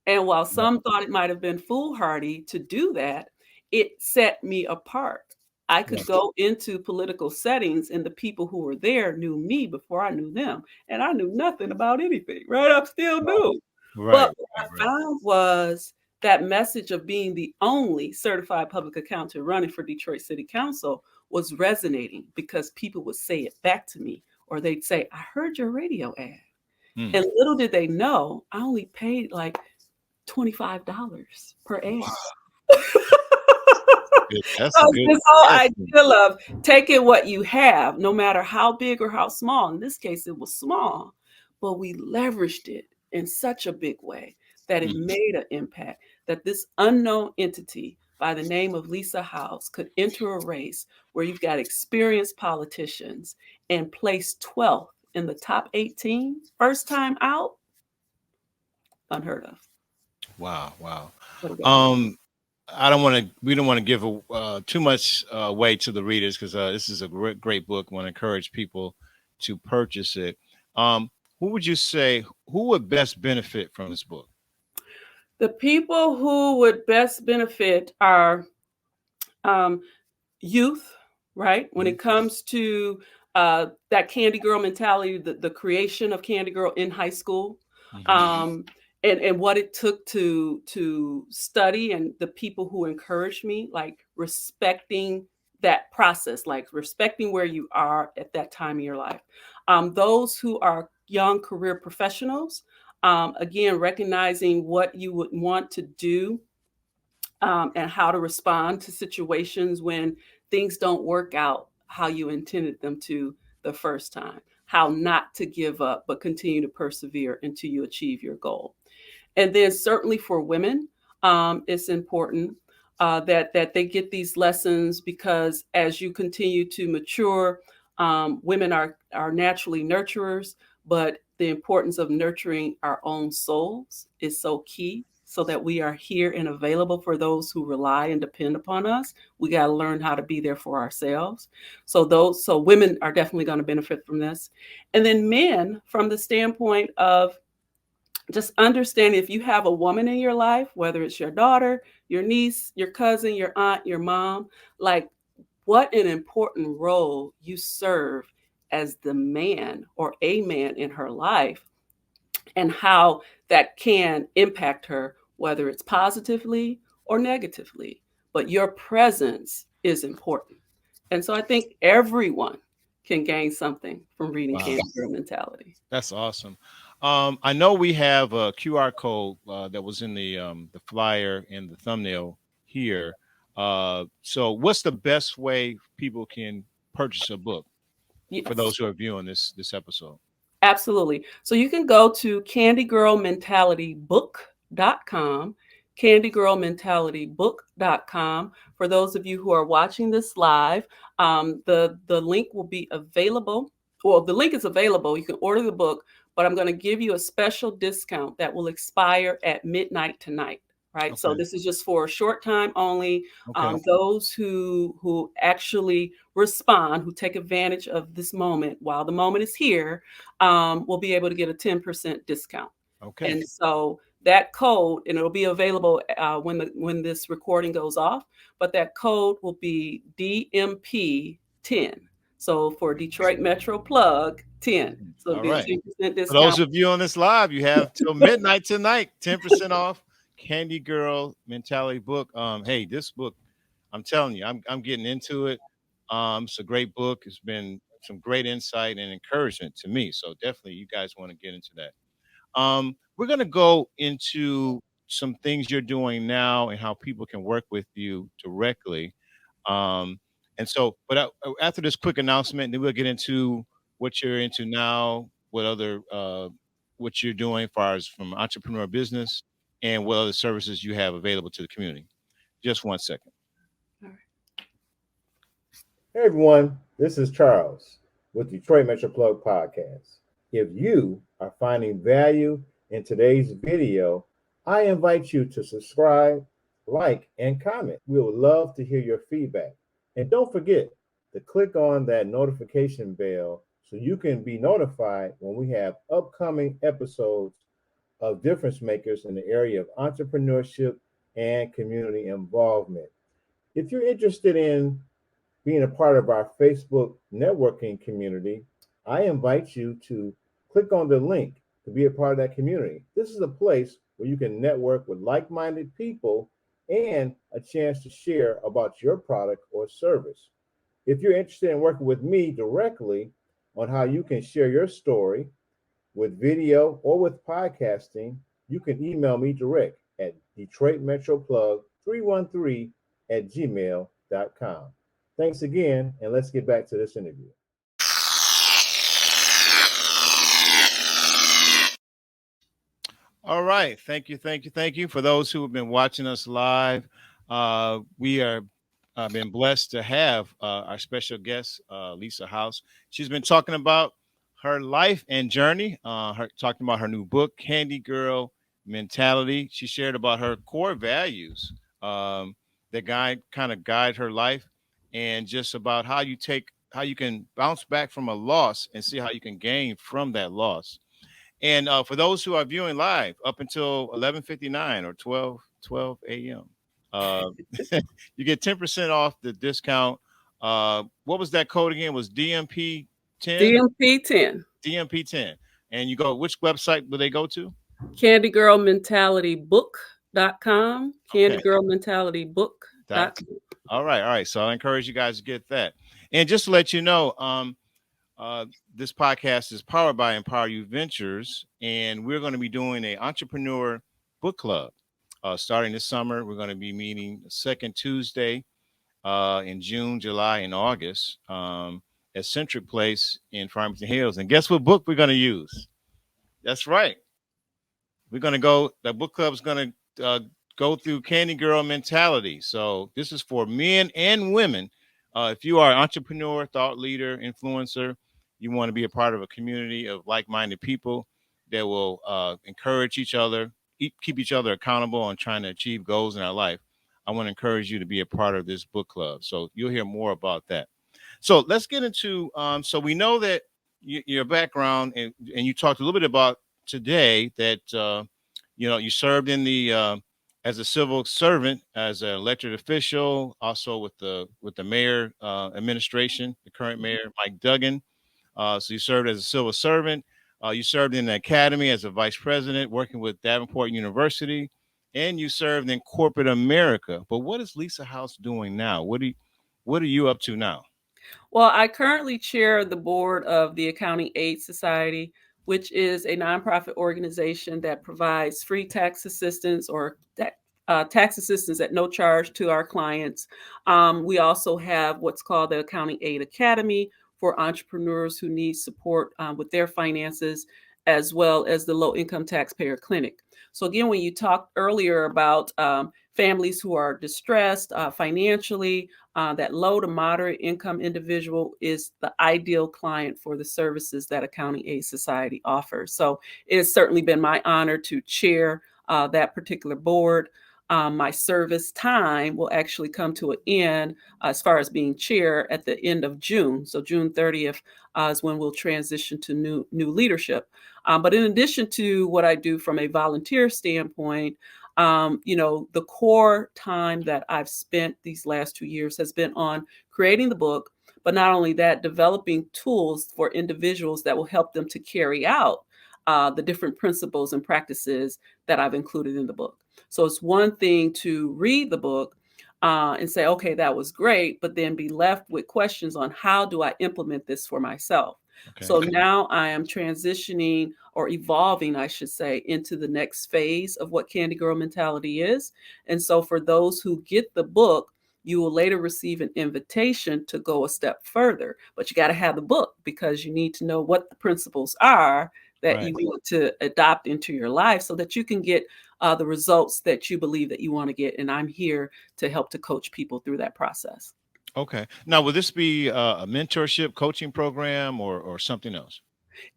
And while some thought it might have been foolhardy to do that, it set me apart. I could Right. go into political settings and the people who were there knew me before I knew them. And I knew nothing about anything, right? I'm still new. Right. But what Right. I found was that message of being the only certified public accountant running for Detroit City Council was resonating, because people would say it back to me, or they'd say, I heard your radio ad. Hmm. And little did they know, I only paid like $25 per ad. Wow. That's a So good this whole investment. idea of taking what you have, no matter how big or how small. In this case, it was small, but we leveraged it in such a big way that it Hmm. made an impact. That this unknown entity by the name of Lisa Howze could enter a race where you've got experienced politicians and place 12th in the top 18, first time out, unheard of. Wow. Wow. What a way. Um, we don't want to give too much away to the readers, because this is a great book. Want to encourage people to purchase it. Who would you say who would best benefit from this book? The people who would best benefit are um, youth, right? When Mhm. it comes to that Candy Girl mentality, the creation of Candy Girl in high school, Mhm. um, and what it took to study, and the people who encouraged me, like respecting that process, like respecting where you are at that time in your life. Those who are young career professionals, again, recognizing what you would want to do and how to respond to situations when things don't work out how you intended them to the first time, how not to give up, but continue to persevere until you achieve your goal. And then certainly for women, it's important that they get these lessons, because as you continue to mature, women are naturally nurturers, but the importance of nurturing our own souls is so key, so that we are here and available for those who rely and depend upon us. We got to learn how to be there for ourselves. So women are definitely going to benefit from this. And then men, from the standpoint of just understand, if you have a woman in your life, whether it's your daughter, your niece, your cousin, your aunt, your mom, like, what an important role you serve as the man or a man in her life, and how that can impact her, whether it's positively or negatively. But your presence is important. And so I think everyone can gain something from reading Wow. Candy Girl Mentality. That's awesome. I know we have a QR code that was in the flyer and the thumbnail here. So what's the best way people can purchase a book Yes. for those who are viewing this episode? Absolutely. So you can go to candygirlmentalitybook.com, candygirlmentalitybook.com. For those of you who are watching this live, the link will be available. Well, the link is available. You can order the book, but I'm going to give you a special discount that will expire at midnight tonight. Right. Okay. So this is just for a short time only. Okay. Those who actually respond, who take advantage of this moment while the moment is here, will be able to get a 10% discount. Okay. And so that code, and it'll be available when this recording goes off, but that code will be DMP10. So for Detroit Metro Plug 10. So it'll be a 10% discount. For those of you on this live, you have till midnight tonight, 10% off Candy Girl Mentality book. Hey, this book, I'm telling you, I'm getting into it. It's a great book. It's been some great insight and encouragement to me. So definitely you guys want to get into that. We're going to go into some things you're doing now and how people can work with you directly. But after this quick announcement, then we'll get into what you're into now, what you're doing as far as from entrepreneur business, and what other services you have available to the community. Just 1 second. All right. Hey everyone, this is Charles with Detroit Metro Plug Podcast. If you are finding value in today's video, I invite you to subscribe, like, and comment. We would love to hear your feedback. And don't forget to click on that notification bell so you can be notified when we have upcoming episodes of difference makers in the area of entrepreneurship and community involvement. If you're interested in being a part of our Facebook networking community, I invite you to click on the link to be a part of that community. This is a place where you can network with like-minded people and a chance to share about your product or service. If you're interested in working with me directly on how you can share your story with video or with podcasting, you can email me direct at DetroitMetroPlug313@gmail.com. Thanks again, and let's get back to this interview. All right. Thank you. For those who have been watching us live, we are been blessed to have our special guest, Lisa Howze. She's been talking about her life and journey, talking about her new book, Candy Girl Mentality. She shared about her core values that guide her life, and just about how you can bounce back from a loss and see how you can gain from that loss. And for those who are viewing live up until 11:59 or 12 a.m., you get 10% off the discount. What was that code again? Was DMP 10? DMP10. DMP10. And you go, which website will they go to? Candygirlmentalitybook.com. Candygirlmentalitybook.com. All right. So I encourage you guys to get that. And just to let you know, this podcast is powered by Empower You Ventures, and we're going to be doing an entrepreneur book club starting this summer. We're going to be meeting the second Tuesday in June, July, and August at Centric Place in Farmington Hills. And guess what book we're going to use? That's right. We're going to go, the book club is going to go through Candy Girl Mentality. So this is for men and women. If you are an entrepreneur, thought leader, influencer, you want to be a part of a community of like-minded people that will encourage each other, keep each other accountable on trying to achieve goals in our life. I want to encourage you to be a part of this book club. So you'll hear more about that. So let's get into, so we know that your background, and you talked a little bit about today that, you served in the, as a civil servant, as an elected official, also with the mayor administration, the current mayor, Mike Duggan. So you served as a civil servant. You served in the academy as a vice president, working with Davenport University, and you served in corporate America. But what is Lisa Howze doing now? What are you up to now? Well, I currently chair the board of the Accounting Aid Society, which is a nonprofit organization that provides free tax assistance or tax assistance at no charge to our clients. We also have what's called the Accounting Aid Academy for entrepreneurs who need support with their finances, as well as the Low Income Taxpayer Clinic. So again, when you talked earlier about families who are distressed financially, that low to moderate income individual is the ideal client for the services that Accounting Aid Society offers. So it has certainly been my honor to chair that particular board. My service time will actually come to an end as far as being chair at the end of June. So June 30th is when we'll transition to new leadership. But in addition to what I do from a volunteer standpoint, the core time that I've spent these last 2 years has been on creating the book, but not only that, developing tools for individuals that will help them to carry out the different principles and practices that I've included in the book. So it's one thing to read the book and say, okay, that was great, but then be left with questions on how do I implement this for myself? Okay. So now I am transitioning or evolving, I should say, into the next phase of what Candy Girl Mentality is. And so for those who get the book, you will later receive an invitation to go a step further. But you got to have the book because you need to know what the principles are that Right. you want to adopt into your life so that you can get the results that you believe that you want to get. And I'm here to help to coach people through that process. Okay. Now, will this be a mentorship coaching program or something else?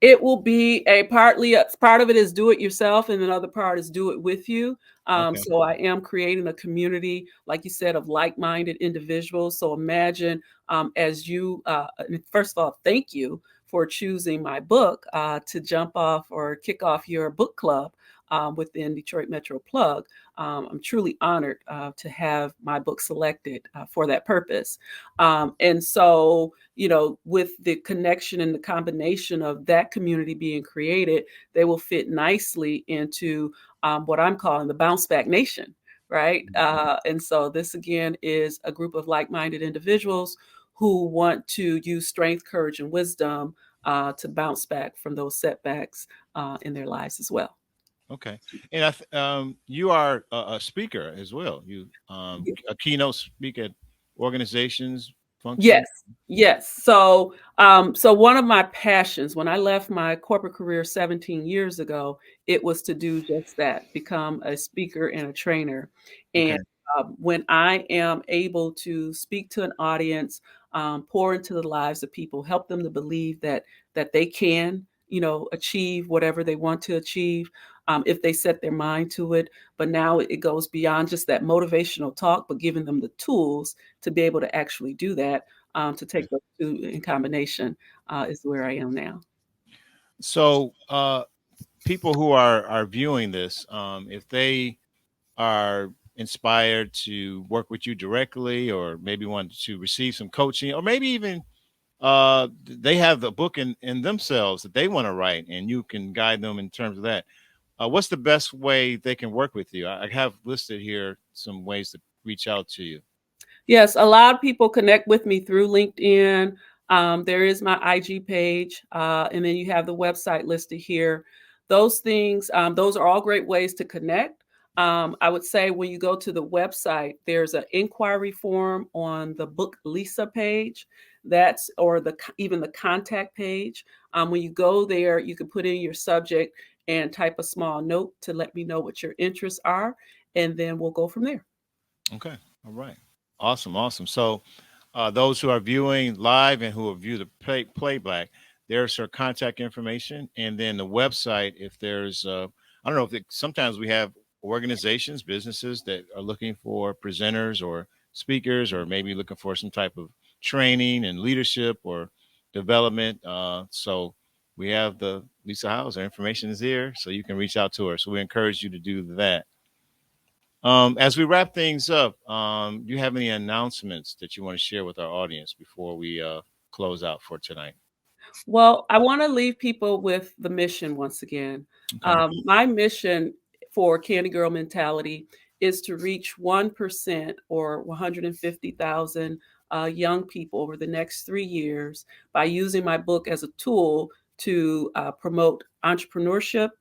It will be part of it is do it yourself, and another part is do it with you. Okay. So I am creating a community, like you said, of like-minded individuals. So imagine as you, first of all, thank you for choosing my book to jump off or kick off your book club within Detroit Metro Plug. I'm truly honored to have my book selected for that purpose. And so, with the connection and the combination of that community being created, they will fit nicely into what I'm calling the Bounce Back Nation, right? And so this, again, is a group of like-minded individuals who want to use strength, courage, and wisdom to bounce back from those setbacks in their lives as well. Okay. And you are a speaker as well. You a keynote speaker at organizations, functions. Yes. So one of my passions when I left my corporate career 17 years ago, it was to do just that, become a speaker and a trainer. And Okay. when I am able to speak to an audience, pour into the lives of people, help them to believe that they can, achieve whatever they want to achieve, if they set their mind to it. But now it goes beyond just that motivational talk, but giving them the tools to be able to actually do that, to take those two in combination is where I am now. So people who are viewing this, if they are inspired to work with you directly, or maybe want to receive some coaching, or maybe even they have the book in themselves that they want to write, and you can guide them in terms of that. What's the best way they can work with you? I have listed here some ways to reach out to you. Yes, a lot of people connect with me through LinkedIn. There is my IG page, and then you have the website listed here. Those things, those are all great ways to connect. I would say when you go to the website, there's an inquiry form on the Book Lisa page. That's or even the contact page. When you go there, you can put in your subject and type a small note to let me know what your interests are, and then we'll go from there. Okay. All right. Awesome. Awesome. So those who are viewing live and who will view the playback, there's her contact information. And then the website, if there's, I don't know if sometimes we have organizations, businesses that are looking for presenters or speakers, or maybe looking for some type of training and leadership or development. So we have the Lisa Howze. Her information is here, so you can reach out to her. So we encourage you to do that. As we wrap things up, do you have any announcements that you want to share with our audience before we close out for tonight? Well, I want to leave people with the mission once again. Okay. My mission for Candy Girl Mentality is to reach 1% or 150,000 young people over the next 3 years by using my book as a tool to promote entrepreneurship,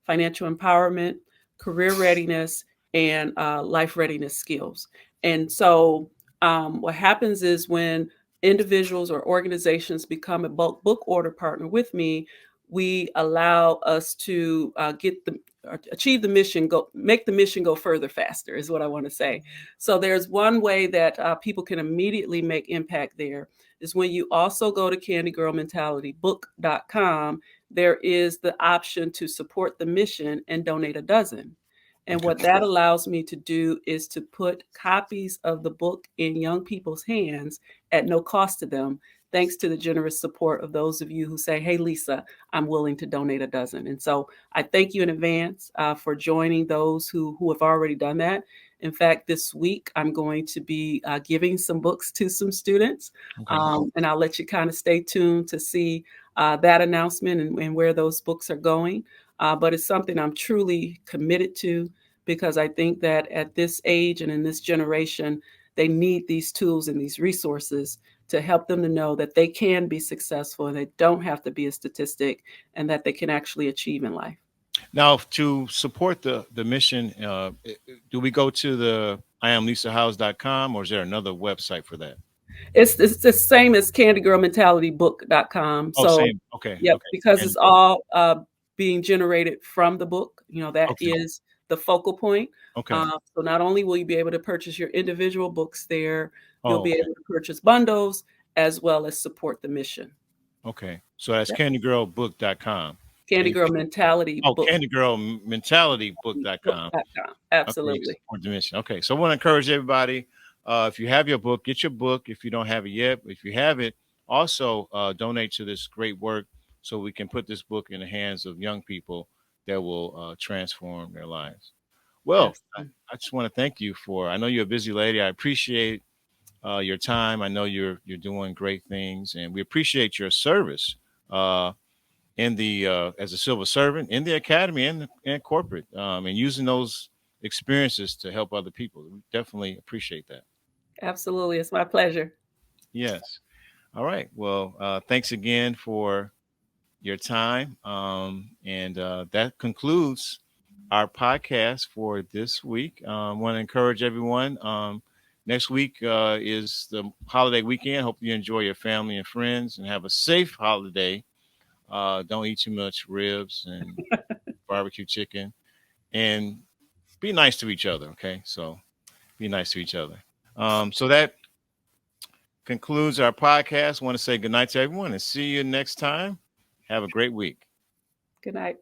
financial empowerment, career readiness, and life readiness skills. And so, what happens is when individuals or organizations become a bulk book order partner with me, we allow us to achieve the mission, make the mission go further faster is what I want to say. So there's one way that people can immediately make impact there is when you also go to candygirlmentalitybook.com, there is the option to support the mission and donate a dozen. And what that allows me to do is to put copies of the book in young people's hands at no cost to them, thanks to the generous support of those of you who say, hey, Lisa, I'm willing to donate a dozen. And so I thank you in advance for joining those who have already done that. In fact, this week, I'm going to be giving some books to some students. And I'll let you kind of stay tuned to see that announcement and where those books are going. But it's something I'm truly committed to, because I think that at this age and in this generation, they need these tools and these resources to help them to know that they can be successful and they don't have to be a statistic, and that they can actually achieve in life. Now, to support the mission, do we go to the iamlisahowze.com, or is there another website for that? It's the same as candygirlmentalitybook.com. Oh, So, same. Okay. yep, Okay. because And it's all being generated from the book, that Okay. is the focal point. Okay. So not only will you be able to purchase your individual books there, you'll Oh, be okay. able to purchase bundles as well as support the mission. Okay. So that's Yep. candygirlbook.com. Candy Girl Mentality Oh, Book. candygirlmentalitybook.com. Book.com. Okay, Absolutely. support the mission. Okay, so I want to encourage everybody. If you have your book, get your book. If you don't have it yet, if you have it, also donate to this great work so we can put this book in the hands of young people that will transform their lives. Well, Absolutely. I just want to thank you I know you're a busy lady. I appreciate your time. I know you're doing great things, and we appreciate your service. In the as a civil servant in the academy and corporate, and using those experiences to help other people. We definitely appreciate that. Absolutely. It's my pleasure. Yes. All right. Well, thanks again for your time. And that concludes our podcast for this week. I want to encourage everyone. Next week is the holiday weekend. Hope you enjoy your family and friends and have a safe holiday. Don't eat too much ribs and barbecue chicken, and be nice to each other. Okay. So be nice to each other. So that concludes our podcast. I want to say good night to everyone and see you next time. Have a great week. Good night.